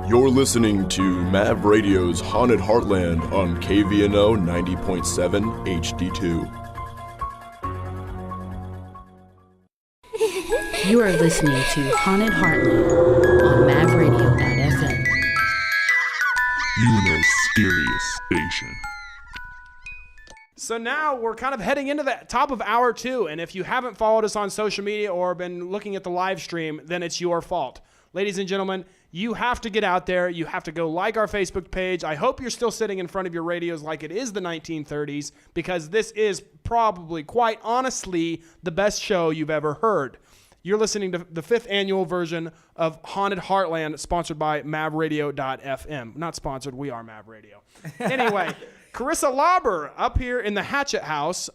You're listening to Mav Radio's Haunted Heartland on KVNO 90.7 HD2. You are listening to Haunted Heartland on mavradio.fm. UNO's scariest station. So now we're kind of heading into the top of hour 2, and if you haven't followed us on social media or been looking at the live stream, then it's your fault. Ladies and gentlemen, you have to get out there. You have to go like our Facebook page. I hope you're still sitting in front of your radios like it is the 1930s, because this is probably, quite honestly, the best show you've ever heard. You're listening to the 5th annual version of Haunted Heartland, sponsored by mavradio.fm. Not sponsored, we are Mav Radio. Anyway, Carissa Lauber up here in the Hatchet House.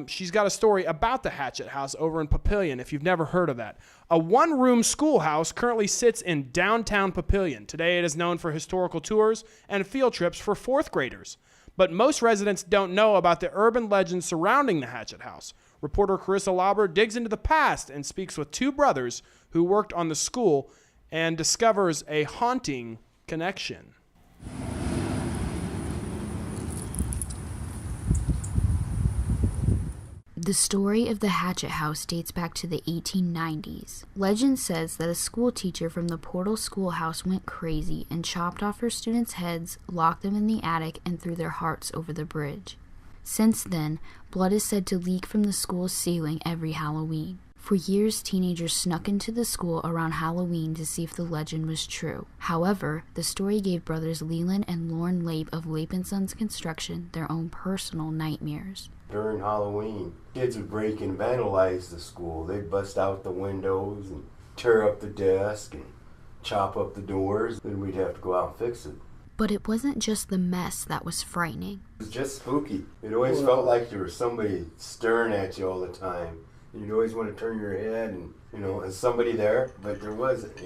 She's got a story about the Hatchet House over in Papillion, if you've never heard of that. A one-room schoolhouse currently sits in downtown Papillion. Today it is known for historical tours and field trips for 4th graders. But most residents don't know about the urban legend surrounding the Hatchet House. Reporter Carissa Lauber digs into the past and speaks with 2 brothers who worked on the school and discovers a haunting connection. The story of the Hatchet House dates back to the 1890s. Legend says that a school teacher from the Portal Schoolhouse went crazy and chopped off her students' heads, locked them in the attic, and threw their hearts over the bridge. Since then, blood is said to leak from the school's ceiling every Halloween. For years, teenagers snuck into the school around Halloween to see if the legend was true. However, the story gave brothers Leland and Lorne Lape of Lape & Sons Construction their own personal nightmares. During Halloween, kids would break and vandalize the school. They'd bust out the windows and tear up the desk and chop up the doors. Then we'd have to go out and fix it. But it wasn't just the mess that was frightening. It was just spooky. It always felt like there was somebody staring at you all the time. You'd always want to turn your head and, and somebody there, but there wasn't,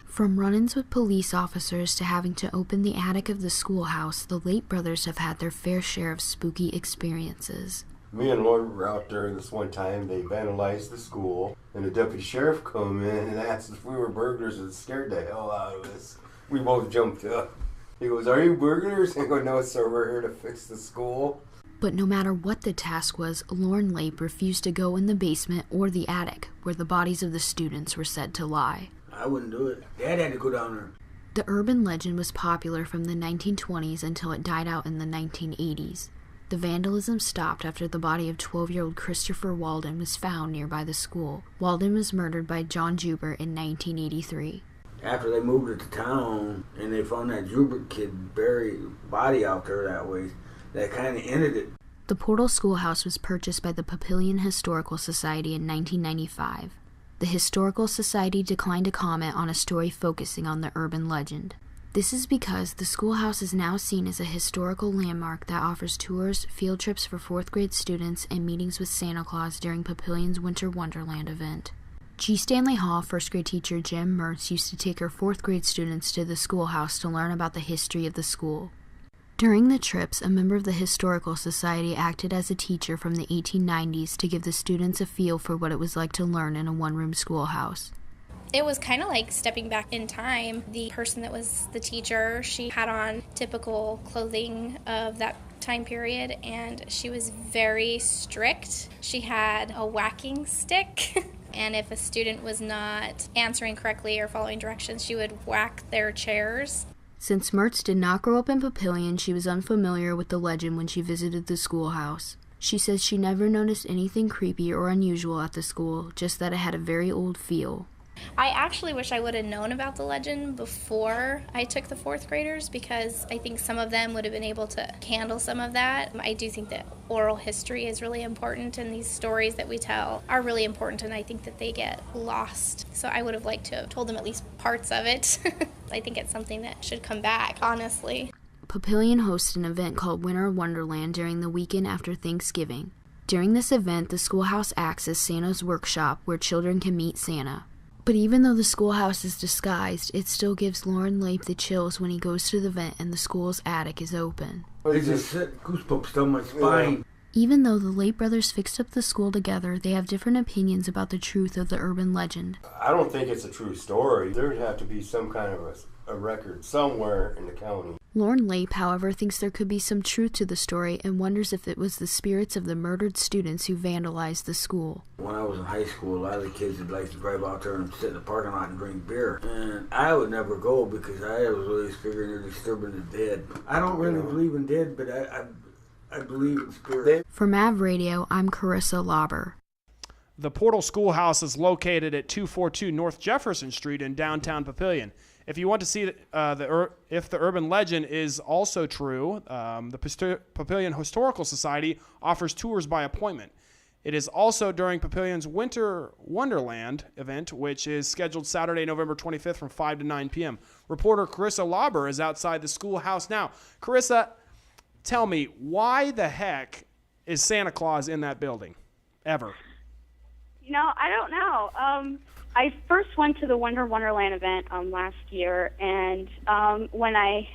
From run-ins with police officers to having to open the attic of the schoolhouse, the Lape brothers have had their fair share of spooky experiences. Me and Lord were out there this one time. They vandalized the school, and the deputy sheriff come in and asked if we were burglars, and scared the hell out of us. We both jumped up. He goes, "Are you burglars?" I go, "No, sir, we're here to fix the school." But no matter what the task was, Lorne Lape refused to go in the basement or the attic, where the bodies of the students were said to lie. I wouldn't do it. Dad had to go down there. The urban legend was popular from the 1920s until it died out in the 1980s. The vandalism stopped after the body of 12-year-old Christopher Walden was found nearby the school. Walden was murdered by John Juber in 1983. After they moved it to town and they found that Juber kid buried body out there that way, that kind of ended it. The Portal Schoolhouse was purchased by the Papillion Historical Society in 1995. The Historical Society declined to comment on a story focusing on the urban legend. This is because the schoolhouse is now seen as a historical landmark that offers tours, field trips for 4th grade students, and meetings with Santa Claus during Papillion's Winter Wonderland event. G. Stanley Hall 1st grade teacher Jim Mertz used to take her 4th grade students to the schoolhouse to learn about the history of the school. During the trips, a member of the Historical Society acted as a teacher from the 1890s to give the students a feel for what it was like to learn in a one-room schoolhouse. It was kind of like stepping back in time. The person that was the teacher, she had on typical clothing of that time period, and she was very strict. She had a whacking stick, and if a student was not answering correctly or following directions, she would whack their chairs. Since Mertz did not grow up in Papillion, she was unfamiliar with the legend when she visited the schoolhouse. She says she never noticed anything creepy or unusual at the school, just that it had a very old feel. I actually wish I would have known about the legend before I took the 4th graders, because I think some of them would have been able to handle some of that. I do think that oral history is really important, and these stories that we tell are really important, and I think that they get lost. So I would have liked to have told them at least parts of it. I think it's something that should come back, honestly. Papillion hosts an event called Winter Wonderland during the weekend after Thanksgiving. During this event, the schoolhouse acts as Santa's workshop where children can meet Santa. But even though the schoolhouse is disguised, it still gives Lorne Lape the chills when he goes to the vent and the school's attic is open. It just set goosebumps down my spine. Even though the Late brothers fixed up the school together, they have different opinions about the truth of the urban legend. I don't think it's a true story. There'd have to be some kind of a record somewhere in the county. Lauren Lape, however, thinks there could be some truth to the story and wonders if it was the spirits of the murdered students who vandalized the school. When I was in high school, a lot of the kids would like to drive out there and sit in the parking lot and drink beer. And I would never go because I was always figuring they're disturbing the dead. I don't really believe in dead, but I believe in spirits. For MAV Radio, I'm Carissa Lauber. The Portal Schoolhouse is located at 242 North Jefferson Street in downtown Papillion. If you want to see if the urban legend is also true, the Papillion Historical Society offers tours by appointment. It is also during Papillion's Winter Wonderland event, which is scheduled Saturday, November 25th from 5 to 9 p.m. Reporter Carissa Lauber is outside the schoolhouse now. Carissa, tell me, why the heck is Santa Claus in that building? Ever? You know, I don't know. I first went to the Winter Wonderland event last year, and when I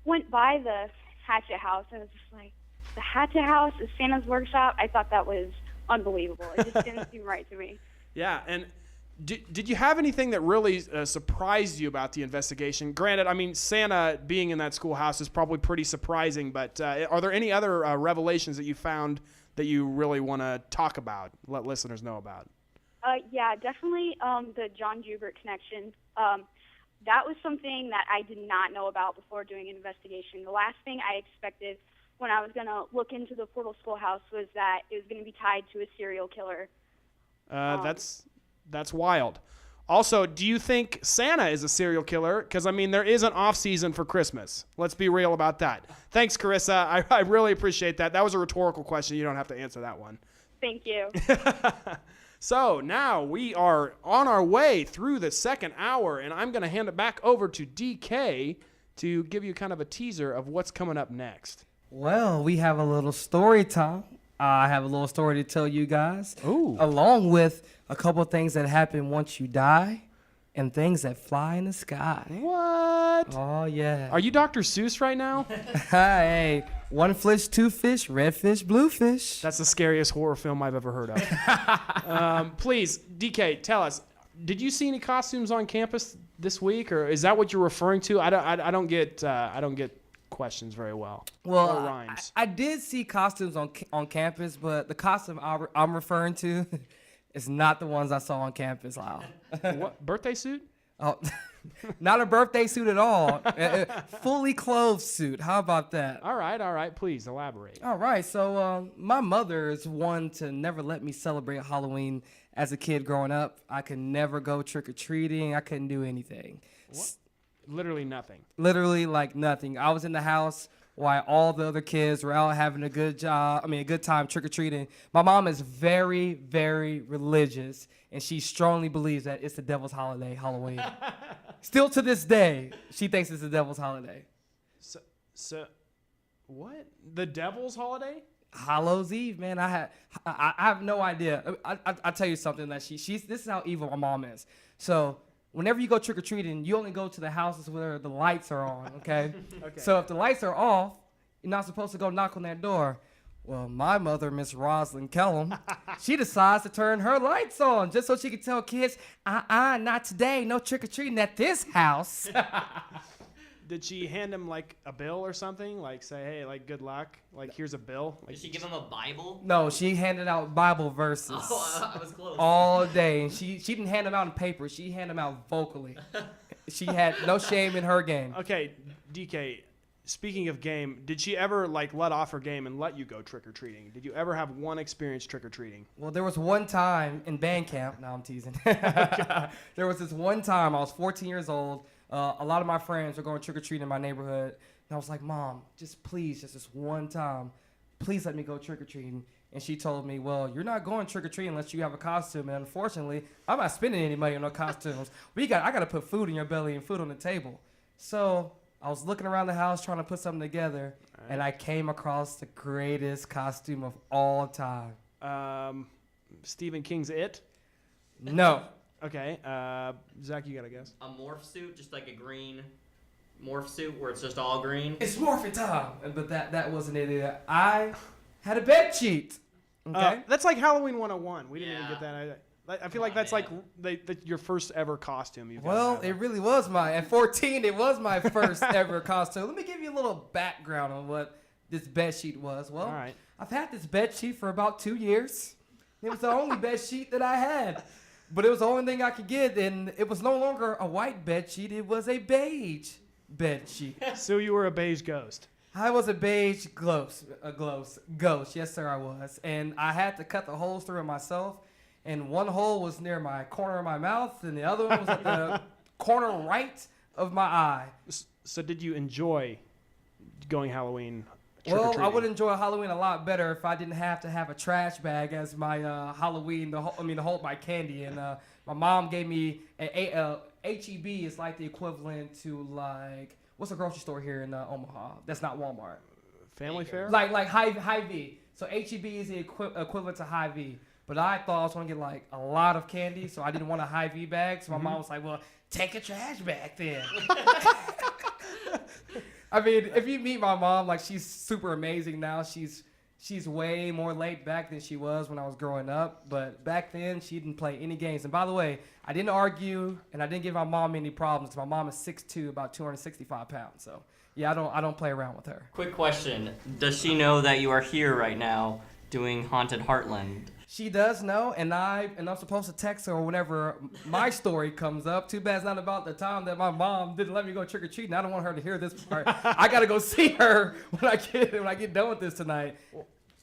went by the Hatchet House, I was just like, the Hatchet House is Santa's workshop? I thought that was unbelievable. It just didn't seem right to me. Yeah, and did you have anything that really surprised you about the investigation? Granted, I mean, Santa being in that schoolhouse is probably pretty surprising, but are there any other revelations that you found that you really want to talk about, let listeners know about? Yeah, definitely the John Joubert connection. That was something that I did not know about before doing an investigation. The last thing I expected when I was going to look into the Portal Schoolhouse was that it was going to be tied to a serial killer. That's wild. Also, do you think Santa is a serial killer? Because, I mean, there is an off-season for Christmas. Let's be real about that. Thanks, Carissa. I really appreciate that. That was a rhetorical question. You don't have to answer that one. Thank you. So now we are on our way through the second hour, and I'm going to hand it back over to DK to give you kind of a teaser of what's coming up next. Well, we have a little story time. I have a little story to tell you guys. Ooh. Along with a couple of things that happen once you die and things that fly in the sky. What? Oh, yeah. Are you Dr. Seuss right now? Hey, one fish, two fish, red fish, blue fish. That's the scariest horror film I've ever heard of. Please, DK, tell us, did you see any costumes on campus this week, or is that what you're referring to? I don't get questions very well. Well, or rhymes. I did see costumes on campus, but the costume I'm referring to is not the ones I saw on campus, Lyle. What, birthday suit? Oh, not a birthday suit at all. Fully clothed suit. How about that? All right. Please elaborate. All right. So my mother is one to never let me celebrate Halloween as a kid growing up. I could never go trick-or-treating. I couldn't do anything. What? Literally nothing. Literally like nothing. I was in the house while all the other kids were out having a good time trick-or-treating. My mom is very, very religious, and she strongly believes that it's the devil's holiday, Halloween. Still to this day, she thinks it's the devil's holiday. So what? The devil's holiday? Hallows Eve, man. I have no idea. I'll tell you something that this is how evil my mom is. So whenever you go trick-or-treating, you only go to the houses where the lights are on, okay? Okay. So if the lights are off, you're not supposed to go knock on that door. Well, my mother, Miss Rosalind Kellum, she decides to turn her lights on just so she can tell kids, not today, no trick-or-treating at this house. Did she hand him like a bill or something? Like say, hey, like good luck. Like here's a bill. Like, did she give him a Bible? No, she handed out Bible verses. Oh, I was close. All day, and she didn't hand them out in paper. She handed them out vocally. She had no shame in her game. Okay, DK. Speaking of game, did she ever like let off her game and let you go trick or treating? Did you ever have one experience trick or treating? Well, there was one time in band camp. Now I'm teasing. There was this one time I was 14 years old. A lot of my friends were going trick-or-treating in my neighborhood. And I was like, Mom, just this one time, please let me go trick-or-treating. And she told me, well, you're not going trick-or-treating unless you have a costume. And unfortunately, I'm not spending any money on no costumes. I got to put food in your belly and food on the table. So I was looking around the house trying to put something together, and I came across the greatest costume of all time. Stephen King's It? No. Okay, Zach, you got to guess. A morph suit, just like a green morph suit where it's just all green. It's morphin' time. But that wasn't it either. I had a bed sheet. Okay. That's like Halloween 101. We didn't even Yeah. get that. I feel like that's like your first ever costume. Well, it really was at 14, it was my first ever costume. Let me give you a little background on what this bed sheet was. Well, all right. I've had this bed sheet for about 2 years. It was the only bed sheet that I had. But it was the only thing I could get, and it was no longer a white bed sheet. It was a beige bed sheet. So you were a beige ghost. I was a beige ghost. Yes, sir, I was. And I had to cut the holes through it myself. And one hole was near my corner of my mouth, and the other one was at the corner right of my eye. So did you enjoy going Halloween Well, I would enjoy Halloween a lot better if I didn't have to have a trash bag as my Halloween, to hold my candy. And my mom gave me a H-E-B is like the equivalent to like, what's a grocery store here in Omaha? That's not Walmart. Family Fare? Like Hy-Vee. So H-E-B is the equivalent to Hy-Vee. But I thought I was going to get like a lot of candy, so I didn't want a Hy-Vee bag. So my mom was like, well, take a trash bag then. I mean, if you meet my mom, like, she's super amazing now. She's way more laid back than she was when I was growing up. But back then, she didn't play any games. And by the way, I didn't argue, and I didn't give my mom any problems. My mom is 6'2", about 265 pounds. So, yeah, I don't play around with her. Quick question. Does she know that you are here right now doing Haunted Heartland? She does know, and I'm supposed to text her whenever my story comes up. Too bad it's not about the time that my mom didn't let me go trick-or-treating. I don't want her to hear this part. I got to go see her when I get done with this tonight.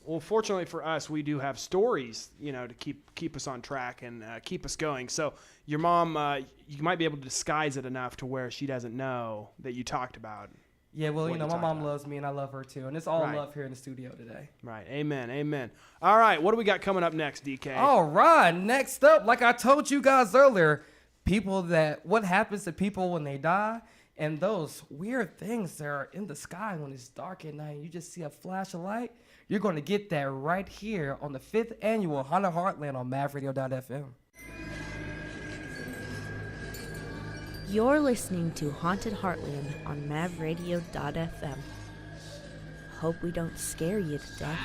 Well, fortunately for us, we do have stories, to keep us on track and keep us going. So your mom, you might be able to disguise it enough to where she doesn't know that you talked about. Yeah, well, my mom loves me, and I love her, too. And it's all love here in the studio today. Right. Amen. All right, what do we got coming up next, DK? All right, next up, like I told you guys earlier, what happens to people when they die, and those weird things that are in the sky when it's dark at night, and you just see a flash of light. You're going to get that right here on the 5th annual Haunted Heartland on mavradio.fm. You're listening to Haunted Heartland on mavradio.fm. Hope we don't scare you to death.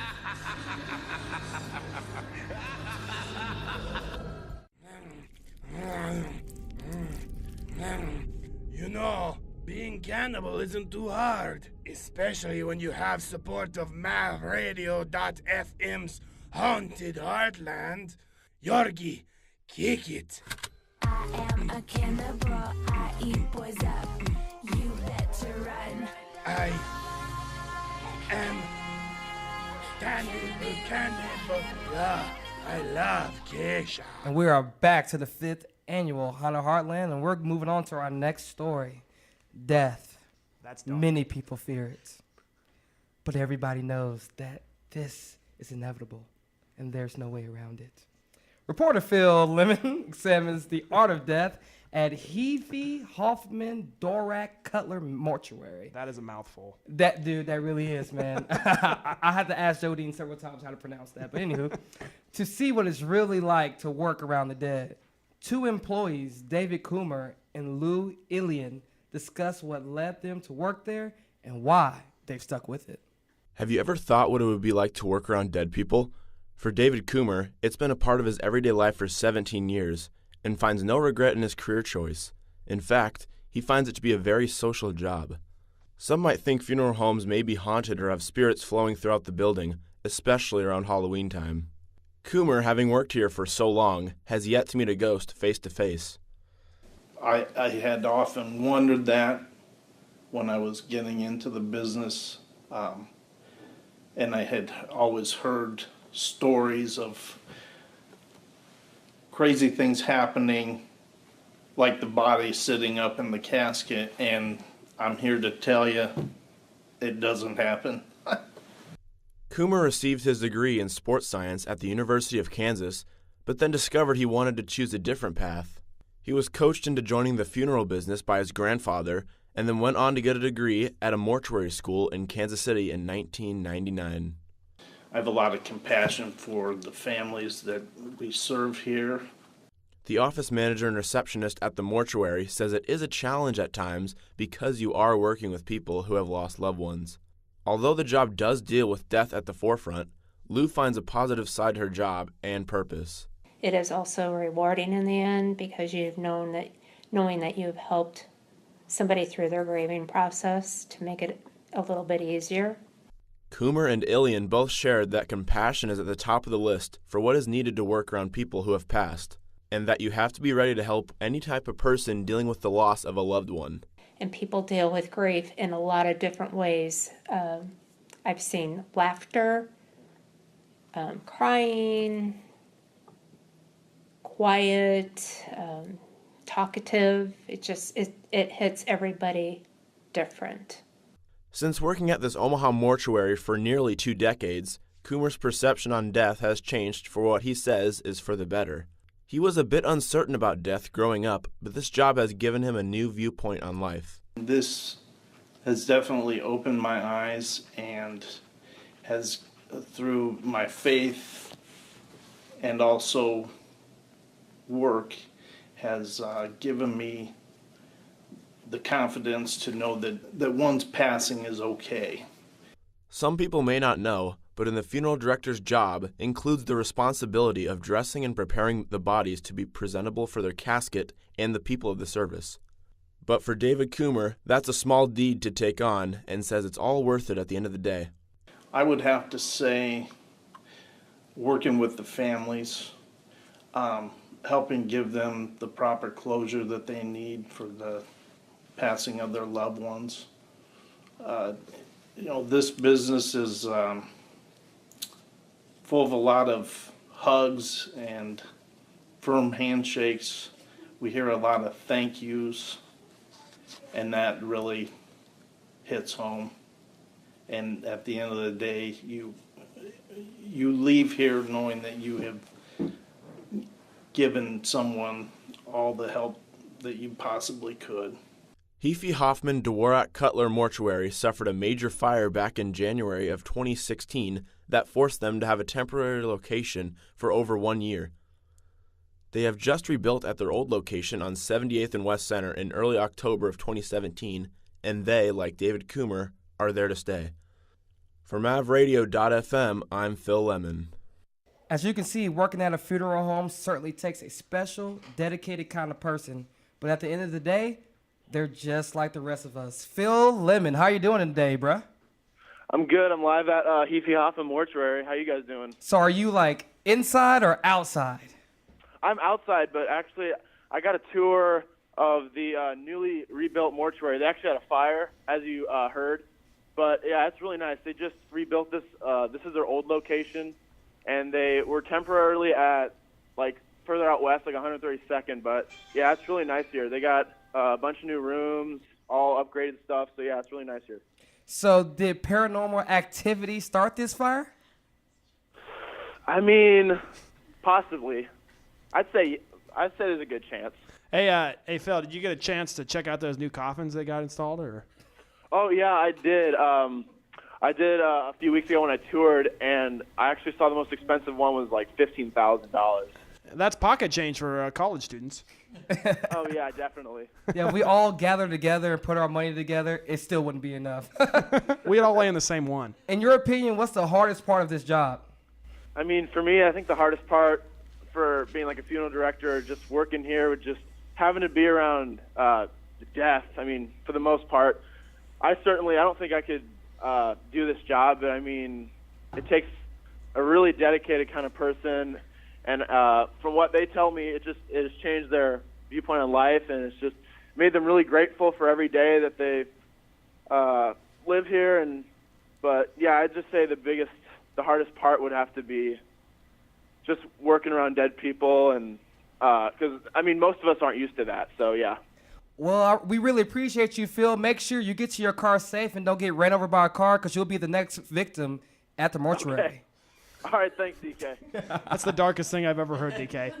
Being cannibal isn't too hard, especially when you have support of mavradio.fm's Haunted Heartland. Yorgi, kick it. I am a cannibal, I eat boys up, you better run. I am cannibal, yeah, I love geisha. And we are back to the 5th annual Haunted Heartland, and we're moving on to our next story. Death. That's dark. Many people fear it, but everybody knows that this is inevitable, and there's no way around it. Reporter Phil Lemon examines the art of death at Heavey Hoffman Dorak Cutler Mortuary. That is a mouthful. That really is, man. I had to ask Jodine several times how to pronounce that. But anywho, to see what it's really like to work around the dead, 2 employees, David Coomer and Lou Ilian, discuss what led them to work there and why they've stuck with it. Have you ever thought what it would be like to work around dead people? For David Coomer, it's been a part of his everyday life for 17 years and finds no regret in his career choice. In fact, he finds it to be a very social job. Some might think funeral homes may be haunted or have spirits flowing throughout the building, especially around Halloween time. Coomer, having worked here for so long, has yet to meet a ghost face to face. I had often wondered that when I was getting into the business, and I had always heard stories of crazy things happening, like the body sitting up in the casket, and I'm here to tell you it doesn't happen. Coomer received his degree in sports science at the University of Kansas, but then discovered he wanted to choose a different path. He was coached into joining the funeral business by his grandfather, and then went on to get a degree at a mortuary school in Kansas City in 1999. I have a lot of compassion for the families that we serve here. The office manager and receptionist at the mortuary says it is a challenge at times because you are working with people who have lost loved ones. Although the job does deal with death at the forefront, Lou finds a positive side to her job and purpose. It is also rewarding in the end because knowing that you've helped somebody through their grieving process to make it a little bit easier. Coomer and Ilian both shared that compassion is at the top of the list for what is needed to work around people who have passed, and that you have to be ready to help any type of person dealing with the loss of a loved one. And people deal with grief in a lot of different ways. I've seen laughter, crying, quiet, talkative. It hits everybody different. Since working at this Omaha mortuary for nearly 2 decades, Coomer's perception on death has changed for what he says is for the better. He was a bit uncertain about death growing up, but this job has given him a new viewpoint on life. This has definitely opened my eyes and has, through my faith and also work, has given me the confidence to know that one's passing is okay. Some people may not know, but in the funeral director's job includes the responsibility of dressing and preparing the bodies to be presentable for their casket and the people of the service. But for David Coomer, that's a small deed to take on, and says it's all worth it at the end of the day. I would have to say, working with the families, helping give them the proper closure that they need for the passing of their loved ones. This business is full of a lot of hugs and firm handshakes. We hear a lot of thank yous, and that really hits home. And at the end of the day, you leave here knowing that you have given someone all the help that you possibly could. Hefe Hoffman Dworak Cutler Mortuary suffered a major fire back in January of 2016 that forced them to have a temporary location for over 1 year. They have just rebuilt at their old location on 78th and West Center in early October of 2017, and they, like David Coomer, are there to stay. For MavRadio.fm, I'm Phil Lemon. As you can see, working at a funeral home certainly takes a special, dedicated kind of person. But at the end of the day, they're just like the rest of us. Phil Lemon, how you doing today, bruh? I'm good. I'm live at Hefe Hoffman Mortuary. How you guys doing? So are you like inside or outside? I'm outside, but actually I got a tour of the newly rebuilt mortuary. They actually had a fire, as you heard. But yeah, it's really nice. They just rebuilt this. This is their old location, and they were temporarily at like further out west, like 132nd. But yeah, it's really nice here. They got a bunch of new rooms, all upgraded stuff. So yeah, it's really nice here. So did paranormal activity start this fire? I mean, possibly. I'd say there's a good chance. Hey, Phil, did you get a chance to check out those new coffins they got installed, or? Oh yeah, I did. I did a few weeks ago when I toured, and I actually saw the most expensive one was like $15,000. That's pocket change for college students. Oh yeah, definitely. Yeah, if we all gathered together and put our money together, it still wouldn't be enough. We'd all lay in the same one. In your opinion, what's the hardest part of this job? I mean, for me, I think the hardest part for being like a funeral director, just working here, with just having to be around death. I mean, for the most part, I don't think I could do this job, but I mean, it takes a really dedicated kind of person, and from what they tell me, it has changed their viewpoint on life, and it's just made them really grateful for every day that they live here. But yeah, I'd just say the hardest part would have to be just working around dead people, and because I mean, most of us aren't used to that, so yeah. Well, we really appreciate you, Phil. Make sure you get to your car safe and don't get ran over by a car, because you'll be the next victim at the mortuary. Okay. All right, thanks, DK. That's the darkest thing I've ever heard, DK.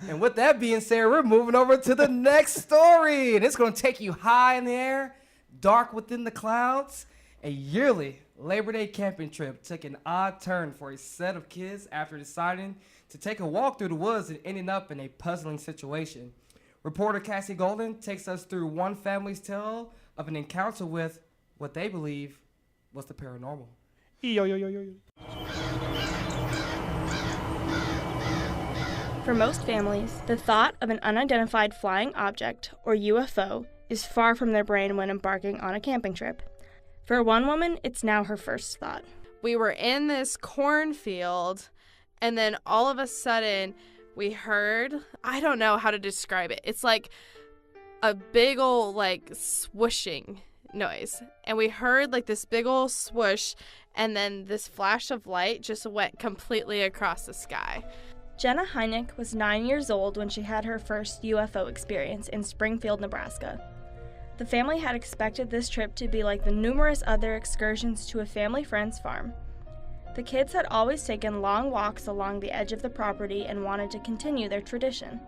And with that being said, we're moving over to the next story. And it's going to take you high in the air, dark within the clouds. A yearly Labor Day camping trip took an odd turn for a set of kids after deciding to take a walk through the woods and ending up in a puzzling situation. Reporter Cassie Golden takes us through one family's tale of an encounter with what they believe was the paranormal. For most families, the thought of an unidentified flying object, or UFO, is far from their brain when embarking on a camping trip. For one woman, it's now her first thought. We were in this cornfield, and then all of a sudden, we heard, I don't know how to describe it. It's like a big old, like, swooshing noise. And we heard, like, this big old swoosh, and then this flash of light just went completely across the sky. Jenna Heineck was 9 years old when she had her first UFO experience in Springfield, Nebraska. The family had expected this trip to be like the numerous other excursions to a family friend's farm. The kids had always taken long walks along the edge of the property and wanted to continue their tradition.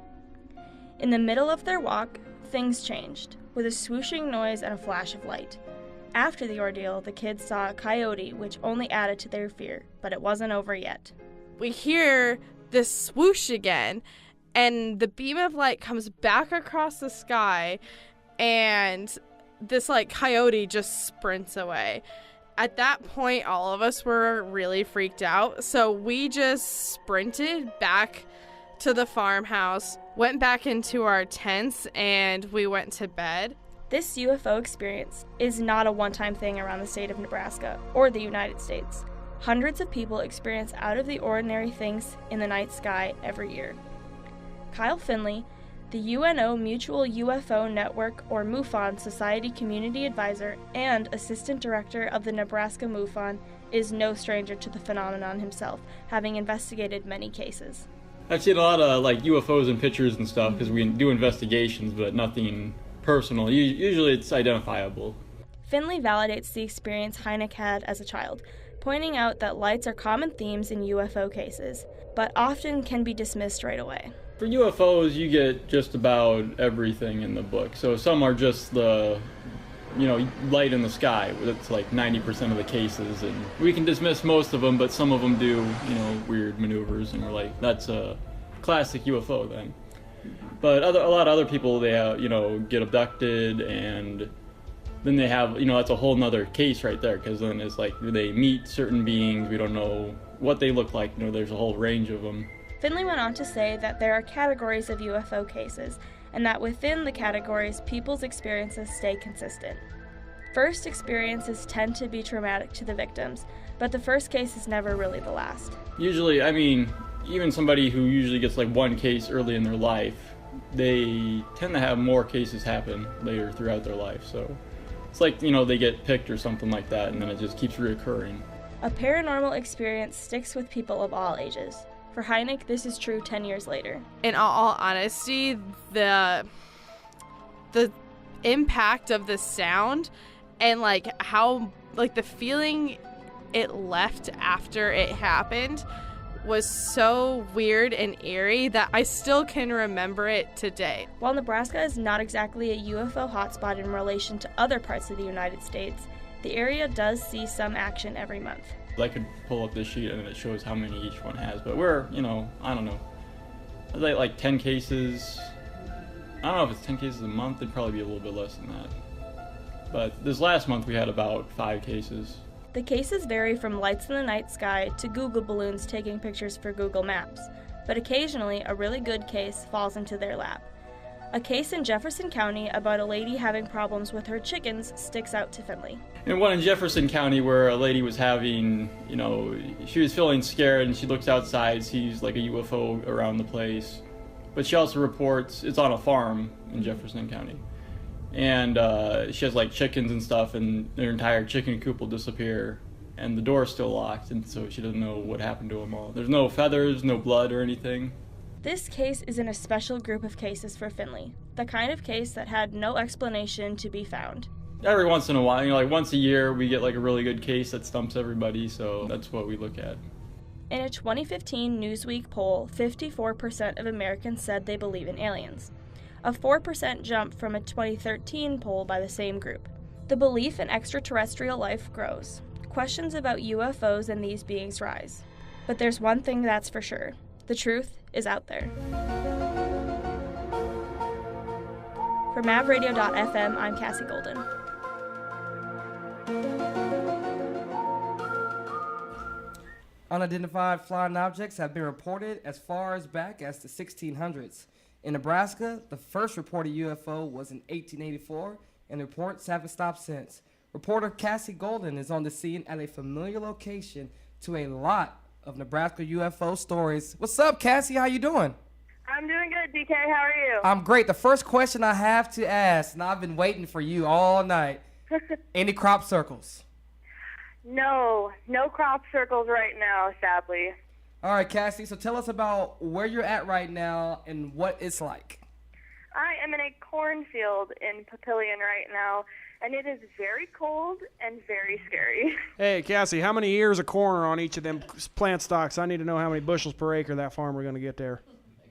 In the middle of their walk, things changed, with a swooshing noise and a flash of light. After the ordeal, the kids saw a coyote, which only added to their fear, but it wasn't over yet. We hear this swoosh again, and the beam of light comes back across the sky, and this, like, coyote just sprints away. At that point, all of us were really freaked out, so we just sprinted back to the farmhouse, went back into our tents, and we went to bed. This UFO experience is not a one-time thing around the state of Nebraska or the United States. Hundreds of people experience out-of-the-ordinary things in the night sky every year. Kyle Finley, the UNO Mutual UFO Network, or MUFON, Society Community Advisor and Assistant Director of the Nebraska MUFON, is no stranger to the phenomenon himself, having investigated many cases. I've seen a lot of like UFOs in pictures and stuff because we do investigations, but nothing personal. Usually it's identifiable. Finley validates the experience Heineck had as a child, pointing out that lights are common themes in UFO cases, but often can be dismissed right away. For UFOs, you get just about everything in the book. So some are just the, light in the sky. That's like 90% of the cases. And we can dismiss most of them, but some of them do, weird maneuvers. And we're like, that's a classic UFO then. But a lot of other people, they get abducted, and then they have, that's a whole nother case right there, because then it's like they meet certain beings, we don't know what they look like, there's a whole range of them. Finley went on to say that there are categories of UFO cases, and that within the categories, people's experiences stay consistent. First experiences tend to be traumatic to the victims, but the first case is never really the last. Usually, even somebody who usually gets like one case early in their life, they tend to have more cases happen later throughout their life, so it's like, they get picked or something like that, and then it just keeps reoccurring. A paranormal experience sticks with people of all ages. For Heineck, this is true 10 years later. In all honesty, the impact of the sound and how the feeling it left after it happened was so weird and eerie that I still can remember it today. While Nebraska is not exactly a UFO hotspot in relation to other parts of the United States, the area does see some action every month. I could pull up this sheet and it shows how many each one has, but we're, I don't know, like 10 cases. I don't know if it's 10 cases a month, it'd probably be a little bit less than that. But this last month we had about 5 cases. The cases vary from lights in the night sky to Google balloons taking pictures for Google Maps, but occasionally a really good case falls into their lap. A case in Jefferson County about a lady having problems with her chickens sticks out to Finley. And one in Jefferson County where a lady was having, she was feeling scared and she looks outside, sees like a UFO around the place. But she also reports, it's on a farm in Jefferson County. And she has like chickens and stuff, and their entire chicken coop will disappear. And the door's still locked, and so she doesn't know what happened to them all. There's no feathers, no blood or anything. This case is in a special group of cases for Finley, the kind of case that had no explanation to be found. Every once in a while, like once a year, we get like a really good case that stumps everybody, so that's what we look at. In a 2015 Newsweek poll, 54% of Americans said they believe in aliens, a 4% jump from a 2013 poll by the same group. The belief in extraterrestrial life grows. Questions about UFOs and these beings rise. But there's one thing that's for sure. The truth is out there. For MavRadio.fm, I'm Cassie Golden. Unidentified flying objects have been reported as far as back as the 1600s. In Nebraska, the first reported UFO was in 1884, and reports haven't stopped since. Reporter Cassie Golden is on the scene at a familiar location to a lot of Nebraska UFO stories. What's up, Cassie? How you doing? I'm doing good, DK. How are you? I'm great. The first question I have to ask, and I've been waiting for you all night. Any crop circles? No crop circles right now, sadly. All right, Cassie, so tell us about where you're at right now and what it's like. I am in a cornfield in Papillion right now, and it is very cold and very scary. Hey, Cassie, how many ears of corn are on each of them plant stocks? I need to know how many bushels per acre that farmer going to get there.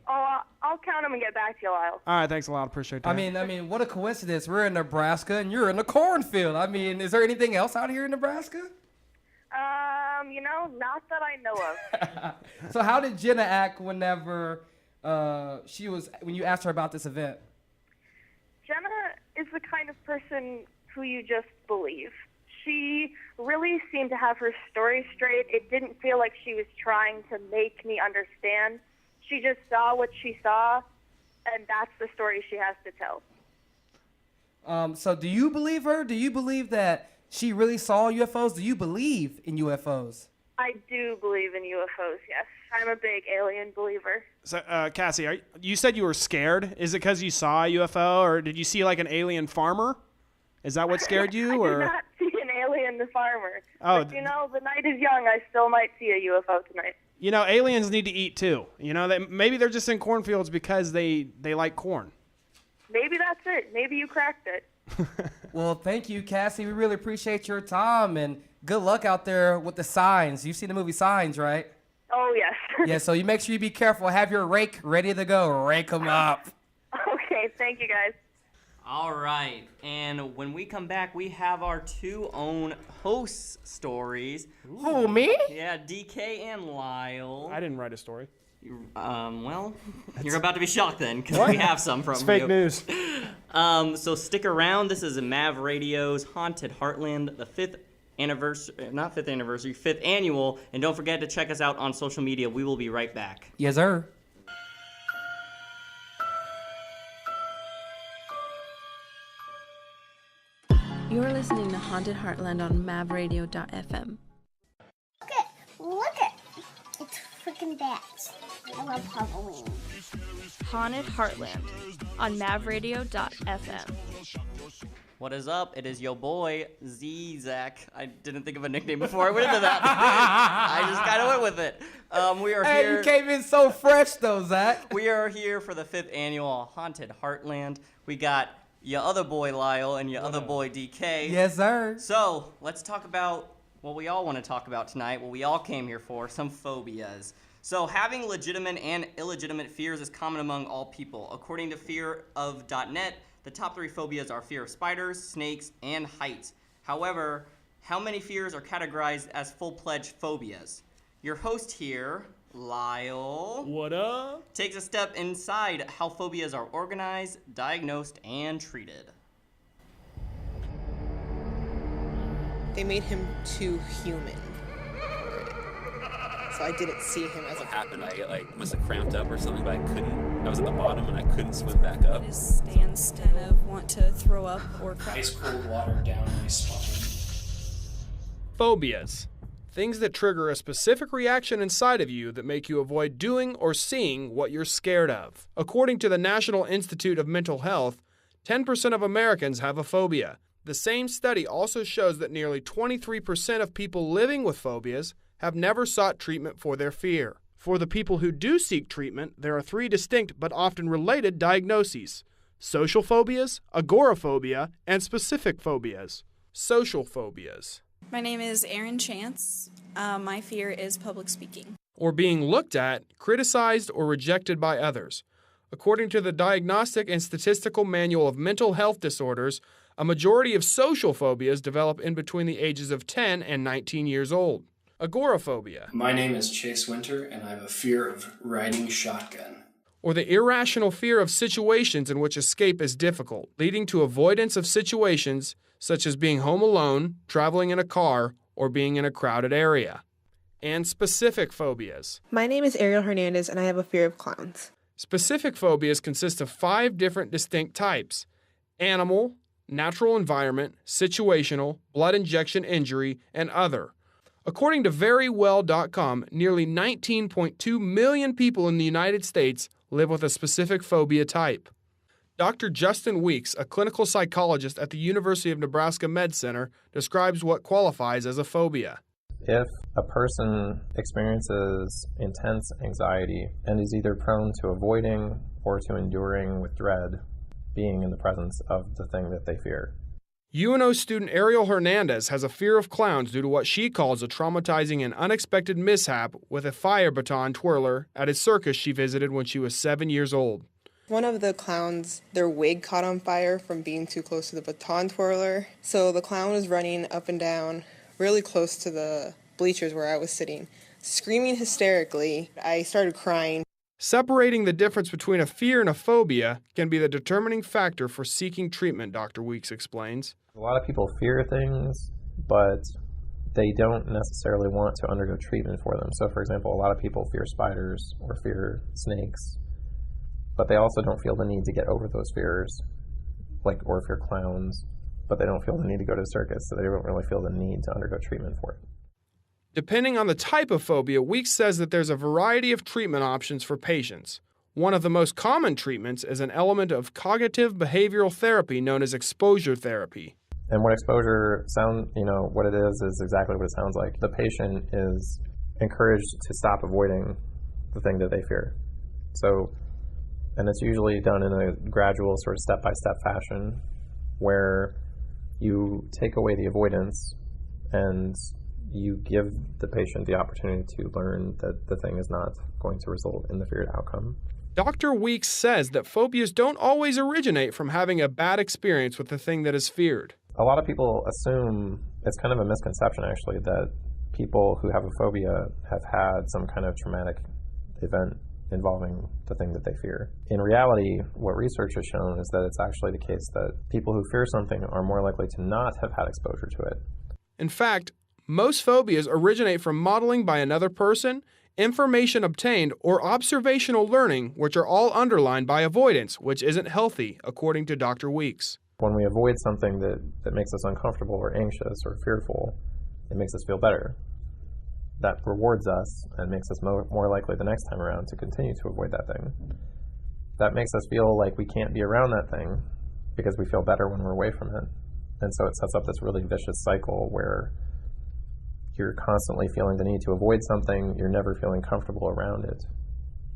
Oh, I'll count them and get back to you, Lyle. All right, thanks a lot. Appreciate that. I mean, what a coincidence. We're in Nebraska and you're in the cornfield. I mean, is there anything else out here in Nebraska? Not that I know of. So how did Jenna act whenever when you asked her about this event? Jenna is the kind of person who you just believe. She really seemed to have her story straight. It didn't feel like she was trying to make me understand. She just saw what she saw, and that's the story she has to tell. So do you believe her? Do you believe that she really saw UFOs? Do you believe in UFOs? I do believe in UFOs, yes. I'm a big alien believer. So, Cassie, you said you were scared. Is it because you saw a UFO, or did you see like an alien farmer? Is that what scared you? I or did not see an alien the farmer. Oh, but, the night is young. I still might see a UFO tonight. Aliens need to eat too. Maybe they're just in cornfields because they like corn. Maybe that's it. Maybe you cracked it. Well, thank you, Cassie. We really appreciate your time, and good luck out there with the signs. You've seen the movie Signs, right? Oh, yes. Yeah, so you make sure you be careful. Have your rake ready to go. Rake them up. Okay, thank you, guys. All right, and when we come back, we have our two own hosts' stories. Who, me? Yeah, DK and Lyle. I didn't write a story. Well, you're about to be shocked then, because we have some from It's fake news. So stick around. This is Mav Radio's Haunted Heartland, the 5th annual, and don't forget to check us out on social media. We will be right back. Yes, sir. You're listening to Haunted Heartland on mavradio.fm. Look it. It's freaking bats. I love Halloween. Haunted Heartland on mavradio.fm. What is up? It is your boy, Z-Zach. I didn't think of a nickname before I went into that. I just kind of went with it. We are here. Hey, you came in so fresh, though, Zach. We are here for the 5th annual Haunted Heartland. We got your other boy, Lyle, and your other boy, DK. Yes, sir. So, let's talk about what we all want to talk about tonight, what we all came here for, some phobias. So, having legitimate and illegitimate fears is common among all people. According to fearof.net, the top 3 phobias are fear of spiders, snakes, and heights. However, how many fears are categorized as full-fledged phobias? Your host here, Lyle. What up? Takes a step inside how phobias are organized, diagnosed, and treated. They made him too human. So I didn't see him as a happened. I must have cramped up or something, but I couldn't. I was at the bottom and I couldn't swim back up. His stance kind of want to throw up or cry. Ice cold water down my spine. Phobias. Things that trigger a specific reaction inside of you that make you avoid doing or seeing what you're scared of. According to the National Institute of Mental Health, 10% of Americans have a phobia. The same study also shows that nearly 23% of people living with phobias have never sought treatment for their fear. For the people who do seek treatment, there are 3 distinct but often related diagnoses: social phobias, agoraphobia, and specific phobias. Social phobias. My name is Erin Chance. My fear is public speaking. Or being looked at, criticized, or rejected by others. According to the Diagnostic and Statistical Manual of Mental Health Disorders, a majority of social phobias develop in between the ages of 10 and 19 years old. Agoraphobia. My name is Chase Winter, and I have a fear of riding shotgun. Or the irrational fear of situations in which escape is difficult, leading to avoidance of situations such as being home alone, traveling in a car, or being in a crowded area. and specific phobias. My name is Ariel Hernandez, and I have a fear of clowns. Specific phobias consist of 5 different distinct types: animal, natural environment, situational, blood injection injury, and other. According to verywell.com, nearly 19.2 million people in the United States live with a specific phobia type. Dr. Justin Weeks, a clinical psychologist at the University of Nebraska Med Center, describes what qualifies as a phobia. If a person experiences intense anxiety and is either prone to avoiding or to enduring with dread being in the presence of the thing that they fear. UNO student Ariel Hernandez has a fear of clowns due to what she calls a traumatizing and unexpected mishap with a fire baton twirler at a circus she visited when she was 7 years old. One of the clowns, their wig caught on fire from being too close to the baton twirler. So the clown was running up and down really close to the bleachers where I was sitting, screaming hysterically. I started crying. Separating the difference between a fear and a phobia can be the determining factor for seeking treatment, Dr. Weeks explains. A lot of people fear things, but they don't necessarily want to undergo treatment for them. So, for example, a lot of people fear spiders or fear snakes, but they also don't feel the need to get over those fears, or fear clowns, but they don't feel the need to go to a circus, so they don't really feel the need to undergo treatment for it. Depending on the type of phobia, Weeks says that there's a variety of treatment options for patients. One of the most common treatments is an element of cognitive behavioral therapy known as exposure therapy. And what exposure what it is exactly what it sounds like. The patient is encouraged to stop avoiding the thing that they fear. And it's usually done in a gradual sort of step-by-step fashion where you take away the avoidance and you give the patient the opportunity to learn that the thing is not going to result in the feared outcome. Dr. Weeks says that phobias don't always originate from having a bad experience with the thing that is feared. A lot of people assume, it's kind of a misconception actually, that people who have a phobia have had some kind of traumatic event involving the thing that they fear. In reality, what research has shown is that it's actually the case that people who fear something are more likely to not have had exposure to it. In fact, most phobias originate from modeling by another person, information obtained, or observational learning, which are all underlined by avoidance, which isn't healthy, according to Dr. Weeks. When we avoid something that makes us uncomfortable or anxious or fearful, it makes us feel better. That rewards us and makes us more likely the next time around to continue to avoid that thing. That makes us feel like we can't be around that thing because we feel better when we're away from it. And so it sets up this really vicious cycle where you're constantly feeling the need to avoid something, you're never feeling comfortable around it,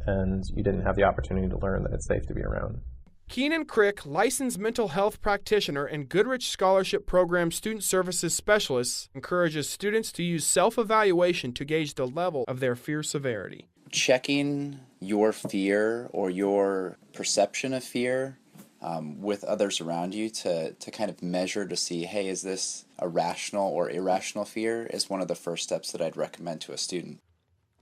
and you didn't have the opportunity to learn that it's safe to be around. Keenan Crick, licensed mental health practitioner and Goodrich Scholarship Program Student Services Specialist, encourages students to use self-evaluation to gauge the level of their fear severity. Checking your fear or your perception of fear with others around you to kind of measure to see, hey, is this a rational or irrational fear, is one of the first steps that I'd recommend to a student.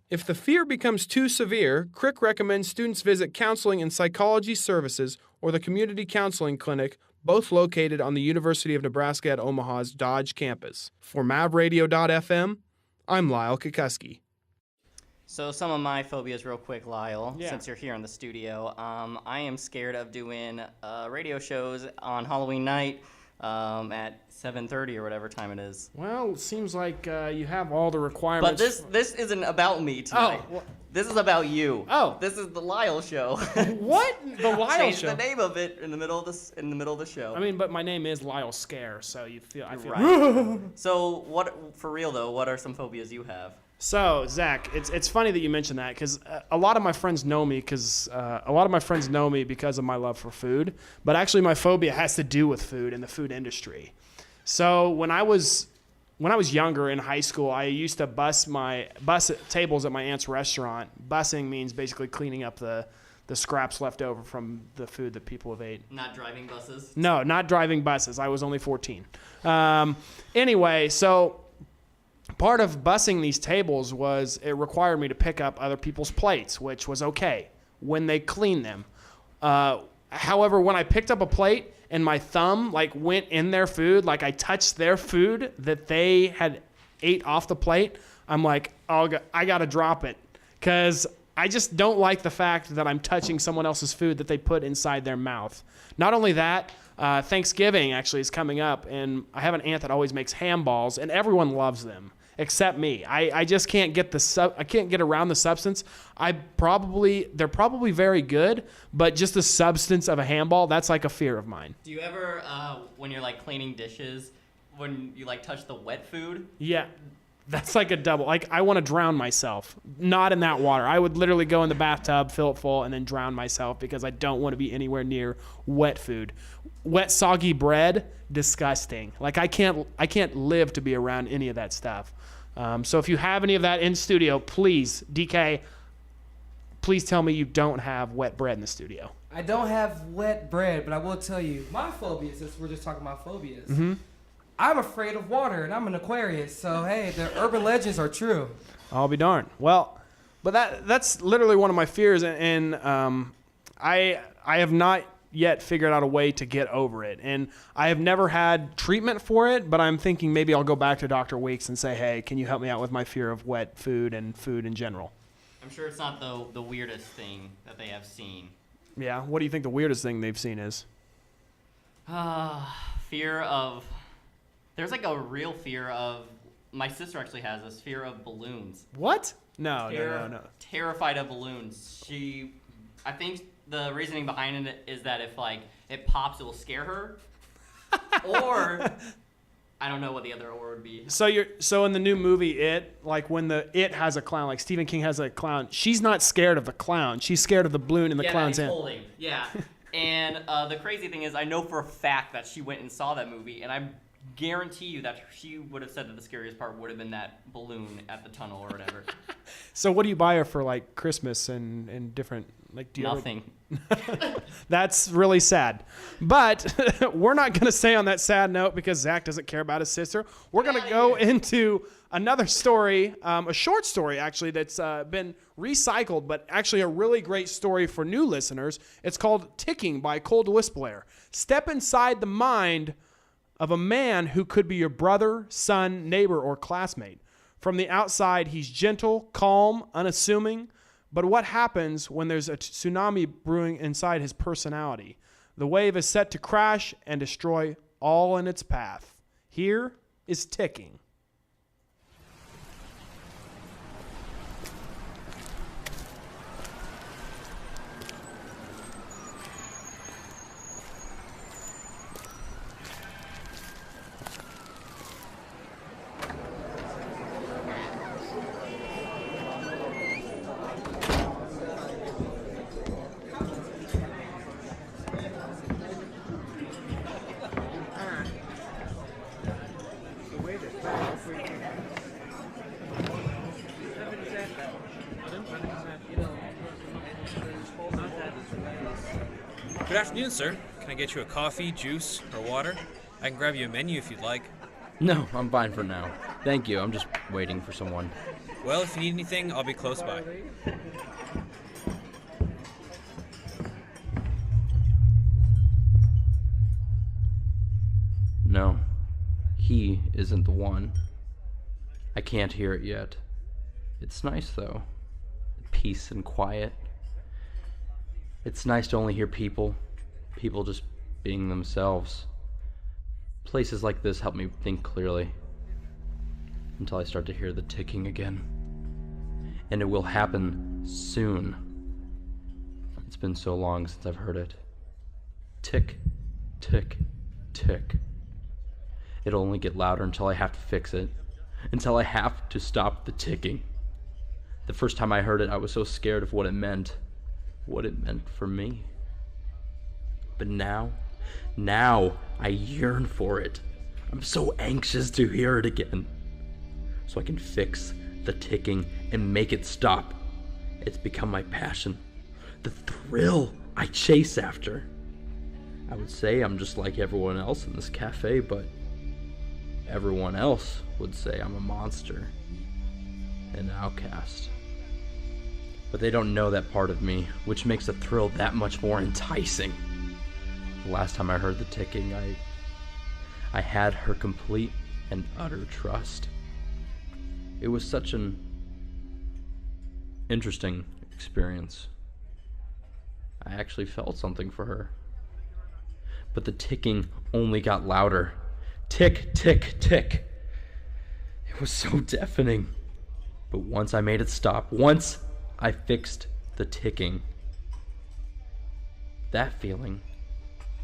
If the fear becomes too severe, Crick recommends students visit counseling and psychology services or the community counseling clinic, both located on the University of Nebraska at Omaha's Dodge campus. For MavRadio.fm, I'm Lyle Kukuski. So some of my phobias real quick, Lyle, since you're here in the studio. I am scared of doing radio shows on Halloween night at 7:30 or whatever time it is. Well, it seems like you have all the requirements. But this isn't about me tonight. Oh. This is about you. Oh. This is the Lyle Show. What? The Lyle Change Show? the name of it in the middle of the show. I mean, but my name is Lyle Scare, so I feel right. So for real though, what are some phobias you have? So, Zach, it's funny that you mentioned that because a lot of my friends know me because of my love for food. But actually, my phobia has to do with food and the food industry. So when I was younger in high school, I used to bus tables at my aunt's restaurant. Bussing means basically cleaning up the scraps left over from the food that people have ate. Not driving buses? No, not driving buses. I was only 14. Anyway, so part of bussing these tables was it required me to pick up other people's plates, which was okay when they cleaned them. However, when I picked up a plate and my thumb went in their food, I touched their food that they had ate off the plate, I'm like, oh, I got to drop it, because I just don't like the fact that I'm touching someone else's food that they put inside their mouth. Not only that, Thanksgiving actually is coming up, and I have an aunt that always makes ham balls, and everyone loves them except me. I just can't get I can't get around the substance. They're probably very good, but just the substance of a ham ball, that's like a fear of mine. Do you ever, when you're like cleaning dishes, when you like touch the wet food? Yeah. That's like a double. Like, I want to drown myself. Not in that water. I would literally go in the bathtub, fill it full, and then drown myself because I don't want to be anywhere near wet food. Wet, soggy bread, disgusting. Like, I can't live to be around any of that stuff. So if you have any of that in studio, please, DK, please tell me you don't have wet bread in the studio. I don't have wet bread, but I will tell you, my phobia, since we're just talking about phobias, I'm afraid of water, and I'm an Aquarius, so hey, the urban legends are true. I'll be darned. Well, but that's literally one of my fears, and I have not yet figured out a way to get over it, and I have never had treatment for it, but I'm thinking maybe I'll go back to Dr. Weeks and say, hey, can you help me out with my fear of wet food and food in general? I'm sure it's not the weirdest thing that they have seen. Yeah, what do you think the weirdest thing they've seen is? Fear of... There's like a real fear of... My sister actually has this fear of balloons. What? No. Terrified of balloons. I think the reasoning behind it is that if like it pops, it will scare her. Or... I don't know what the other or would be. So in the new movie It, like when It has a clown, like Stephen King has a clown, she's not scared of the clown. She's scared of the balloon in the clown's hand. Holding. Yeah. And the crazy thing is, I know for a fact that she went and saw that movie, and I guarantee you that she would have said that the scariest part would have been that balloon at the tunnel or whatever. So what do you buy her for like Christmas and different like? Do you Nothing. That's really sad. But we're not going to stay on that sad note because Zach doesn't care about his sister. We're going to go into another story, a short story actually that's been recycled, but actually a really great story for new listeners. It's called Ticking by Cold Whistler. Step inside the mind of a man who could be your brother, son, neighbor, or classmate. From the outside, he's gentle, calm, unassuming. But what happens when there's a tsunami brewing inside his personality? The wave is set to crash and destroy all in its path. Here is Ticking. Good afternoon, sir. Can I get you a coffee, juice, or water? I can grab you a menu if you'd like. No, I'm fine for now. Thank you. I'm just waiting for someone. Well, if you need anything, I'll be close by. No, he isn't the one. I can't hear it yet. It's nice, though. Peace and quiet. It's nice to only hear people just being themselves. Places like this help me think clearly. Until I start to hear the ticking again. And it will happen soon. It's been so long since I've heard it. Tick, tick, tick. It'll only get louder until I have to fix it. Until I have to stop the ticking. The first time I heard it, I was so scared of what it meant. What it meant for me. But now I yearn for it. I'm so anxious to hear it again. So I can fix the ticking and make it stop. It's become my passion. The thrill I chase after. I would say I'm just like everyone else in this cafe, but everyone else would say I'm a monster. An outcast. But they don't know that part of me, which makes the thrill that much more enticing. The last time I heard the ticking, I had her complete and utter trust. It was such an interesting experience. I actually felt something for her. But the ticking only got louder. Tick, tick, tick. It was so deafening. But once I made it stop, once I fixed the ticking, that feeling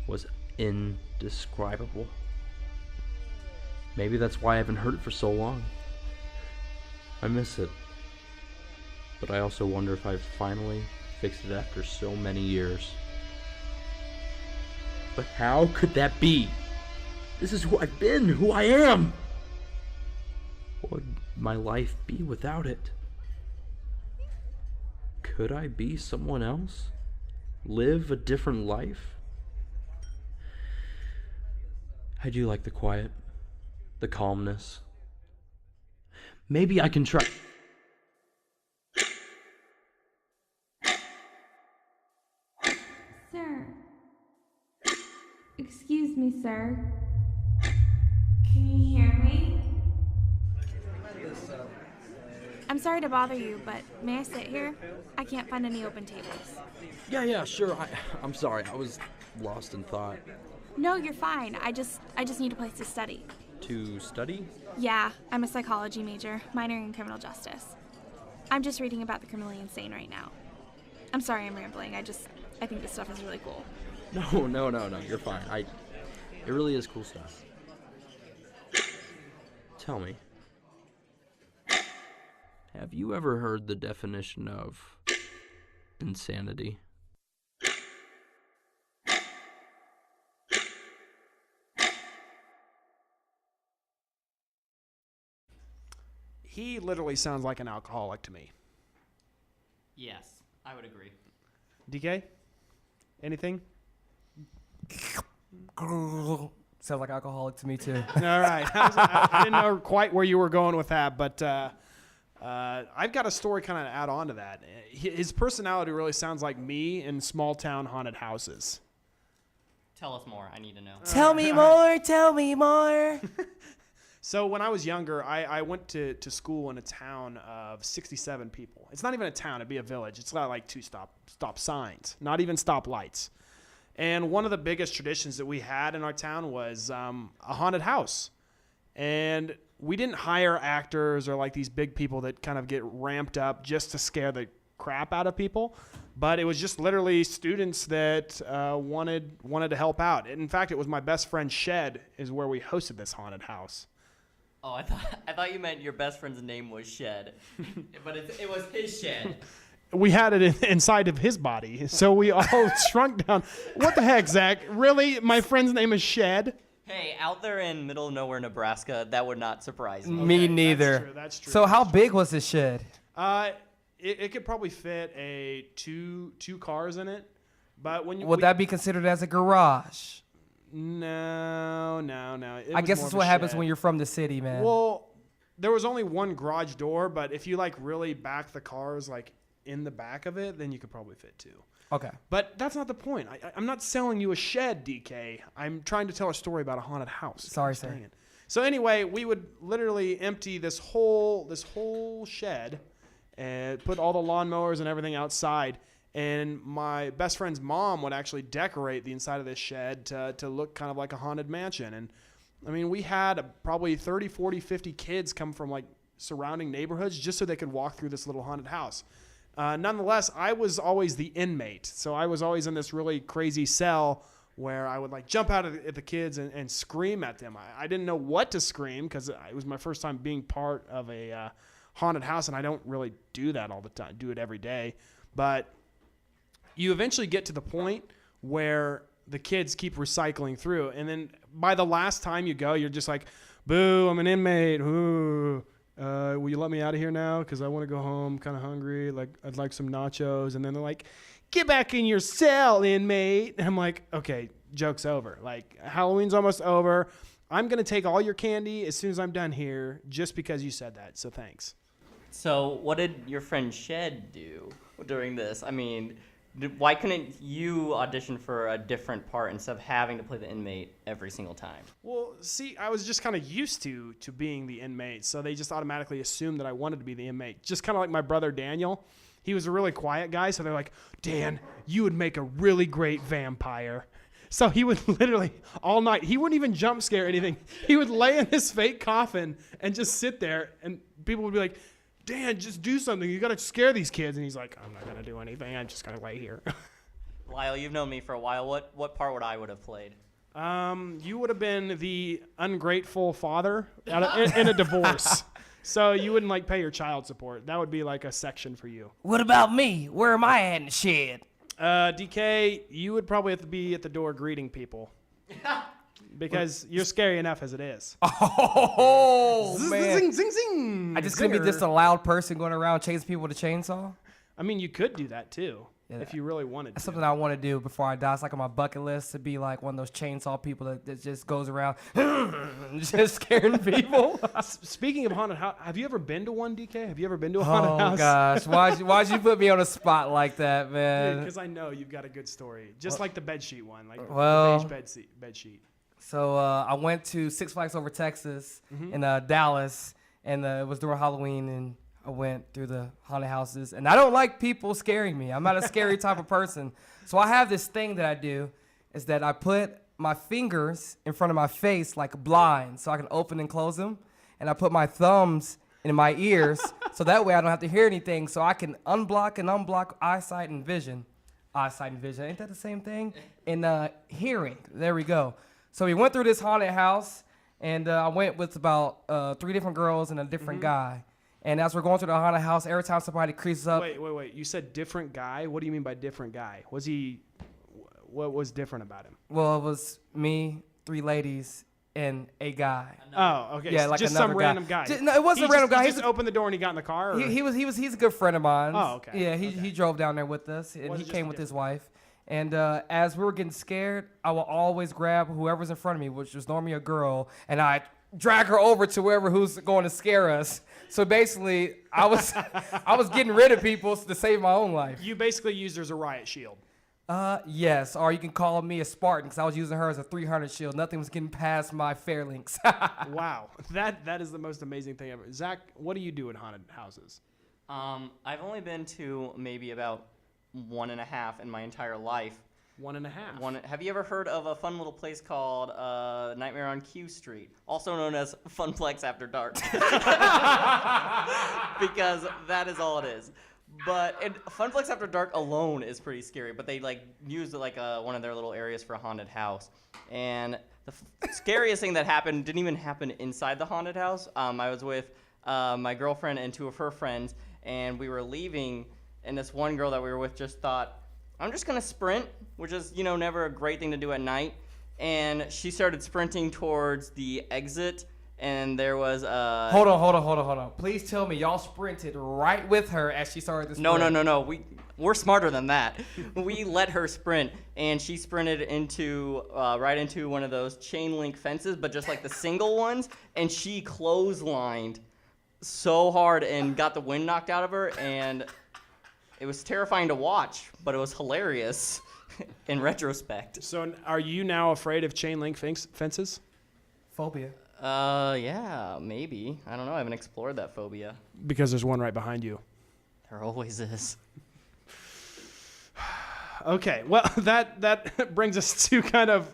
was indescribable. Maybe that's why I haven't heard it for so long. I miss it. But I also wonder if I've finally fixed it after so many years. But how could that be? This is who I've been, who I am. What would my life be without it? Could I be someone else? Live a different life? I do like the quiet, the calmness. Maybe I can try. Sir. Excuse me, sir. Can you hear me? I'm sorry to bother you, but may I sit here? I can't find any open tables. Yeah, sure. I'm sorry. I was lost in thought. No, you're fine. I just need a place to study. To study? Yeah, I'm a psychology major, minoring in criminal justice. I'm just reading about the criminally insane right now. I'm sorry I'm rambling. I think this stuff is really cool. No. You're fine. It really is cool stuff. Tell me, have you ever heard the definition of insanity? He literally sounds like an alcoholic to me. Yes, I would agree. DK? Anything? Sounds like alcoholic to me too. All right. I didn't know quite where you were going with that, but I've got a story kind of to add on to that. His personality really sounds like me in small town haunted houses. Tell us more. I need to know. Tell me more. Tell me more. So when I was younger, I went to school in a town of 67 people. It's not even a town. It'd be a village. It's got like 2 stop signs, not even stop lights. And one of the biggest traditions that we had in our town was a haunted house. And we didn't hire actors or like these big people that kind of get ramped up just to scare the crap out of people. But it was just literally students that wanted to help out. In fact, it was my best friend Shed is where we hosted this haunted house. Oh, I thought you meant your best friend's name was Shed, but it was his shed. We had it inside of his body, so we all shrunk down. What the heck, Zach? Really? My friend's name is Shed? Hey, out there in middle of nowhere, Nebraska, that would not surprise me. Me neither. That's true. So how big was this shed? It could probably fit two cars in it, but would that be considered as a garage? No. I guess that's what happens when you're from the city, man. Well, there was only one garage door, but if you like really back the cars like in the back of it, then you could probably fit 2. Okay. But that's not the point. I'm not selling you a shed, DK. I'm trying to tell a story about a haunted house. Sorry, sir. So anyway, we would literally empty this whole shed and put all the lawnmowers and everything outside. And my best friend's mom would actually decorate the inside of this shed to look kind of like a haunted mansion. And I mean, we had probably 30, 40, 50 kids come from like surrounding neighborhoods just so they could walk through this little haunted house. Nonetheless, I was always the inmate. So I was always in this really crazy cell where I would like jump out at the kids and scream at them. I didn't know what to scream because it was my first time being part of a haunted house, and I don't really do that all the time, do it every day. But you eventually get to the point where the kids keep recycling through. And then by the last time you go, you're just like, boo, I'm an inmate. Ooh. Will you let me out of here now? Because I want to go home, kind of hungry. Like, I'd like some nachos. And then they're like, get back in your cell, inmate. And I'm like, okay, joke's over. Like, Halloween's almost over. I'm going to take all your candy as soon as I'm done here just because you said that. So thanks. So what did your friend Shed do during this? I mean, Why couldn't you audition for a different part instead of having to play the inmate every single time? Well, see, I was just kind of used to being the inmate, so they just automatically assumed that I wanted to be the inmate. Just kind of like my brother Daniel. He was a really quiet guy, so they're like, Dan, you would make a really great vampire. So he would literally all night, he wouldn't even jump scare anything. He would lay in his fake coffin and just sit there, and people would be like, Dan, just do something. You got to scare these kids. And he's like, I'm not going to do anything. I'm just going to lay here. Lyle, you've known me for a while. What part would I would have played? You would have been the ungrateful father in a divorce. So you wouldn't like pay your child support. That would be like a section for you. What about me? Where am I at in the shed? DK, you would probably have to be at the door greeting people. Because you're scary enough as it is. Oh, man. Zing, zing, zing. I just gonna be just a loud person going around chasing people with a chainsaw? I mean, you could do that too, if you really wanted to. That's something I want to do before I die. It's like on my bucket list to be like one of those chainsaw people that just goes around just scaring people. Speaking of haunted house, have you ever been to one, DK? Have you ever been to a haunted house? Oh, gosh. Why'd you put me on a spot like that, man? Because I know you've got a good story. Just like the bedsheet one, like well, the beige bedsheet. So I went to Six Flags Over Texas in Dallas, and it was during Halloween, and I went through the haunted houses. And I don't like people scaring me. I'm not a scary type of person. So I have this thing that I do, is that I put my fingers in front of my face like blinds, so I can open and close them. And I put my thumbs in my ears, so that way I don't have to hear anything, so I can unblock and unblock eyesight and vision. Eyesight and vision, ain't that the same thing? And hearing, there we go. So we went through this haunted house, and I went with about 3 different girls and a different guy. And as we're going through the haunted house, every time somebody creeps up... Wait. You said different guy? What do you mean by different guy? What was different about him? Well, it was me, 3 ladies, and a guy. Oh, okay. Yeah, like just another some random guy. No, it wasn't a random guy. He just opened the door and he got in the car? Or? He's a good friend of mine. Oh, okay. Yeah, he drove down there with us, and he came with his wife. And as we were getting scared, I will always grab whoever's in front of me, which was normally a girl, and I drag her over to who's going to scare us. So basically, I was getting rid of people to save my own life. You basically used her as a riot shield. Yes, or you can call me a Spartan, because I was using her as a 300 shield. Nothing was getting past my phalanx. Wow, that is the most amazing thing ever. Zach, what do you do in haunted houses? I've only been to maybe about 1.5 in my entire life. 1.5. Have you ever heard of a fun little place called Nightmare on Q Street, also known as Funplex After Dark? Because that is all it is. But Funplex After Dark alone is pretty scary. But they used one of their little areas for a haunted house. And the scariest thing that happened didn't even happen inside the haunted house. I was with my girlfriend and 2 of her friends, and we were leaving. And this one girl that we were with just thought, I'm just going to sprint, which is, never a great thing to do at night. And she started sprinting towards the exit, and there was a... Hold on. Please tell me y'all sprinted right with her as she started to sprint. No. We're smarter than that. We let her sprint, and she sprinted into right into one of those chain link fences, but just like the single ones, and she clotheslined so hard and got the wind knocked out of her, and... It was terrifying to watch, but it was hilarious in retrospect. So are you now afraid of chain link fences? Phobia. Yeah, maybe. I don't know. I haven't explored that phobia. Because there's one right behind you. There always is. Okay, well, that brings us to kind of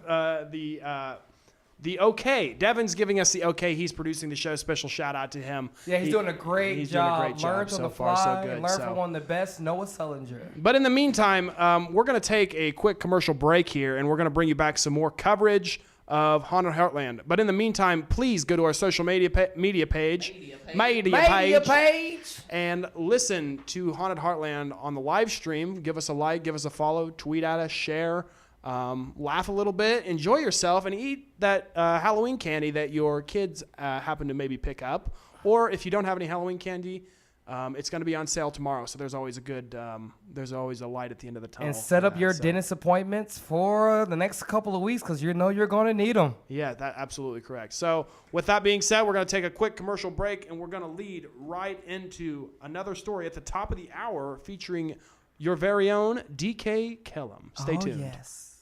the okay. Devin's giving us the okay. He's producing the show. Special shout out to him. Yeah, he's doing a great job. Learned on the fly. So good. Learned from one of the best, Noah Sullinger. But in the meantime, we're going to take a quick commercial break here, and we're going to bring you back some more coverage of Haunted Heartland. But in the meantime, please go to our social media page, and listen to Haunted Heartland on the live stream. Give us a like, give us a follow, tweet at us, share. Laugh a little bit, enjoy yourself, and eat that Halloween candy that your kids happen to maybe pick up. Or if you don't have any Halloween candy, it's going to be on sale tomorrow. So there's always there's always a light at the end of the tunnel. And set up your dentist appointments for the next couple of weeks, because you're going to need them. Yeah, that's absolutely correct. So with that being said, we're going to take a quick commercial break, and we're going to lead right into another story at the top of the hour featuring your very own DK Kellum. Stay tuned. Yes.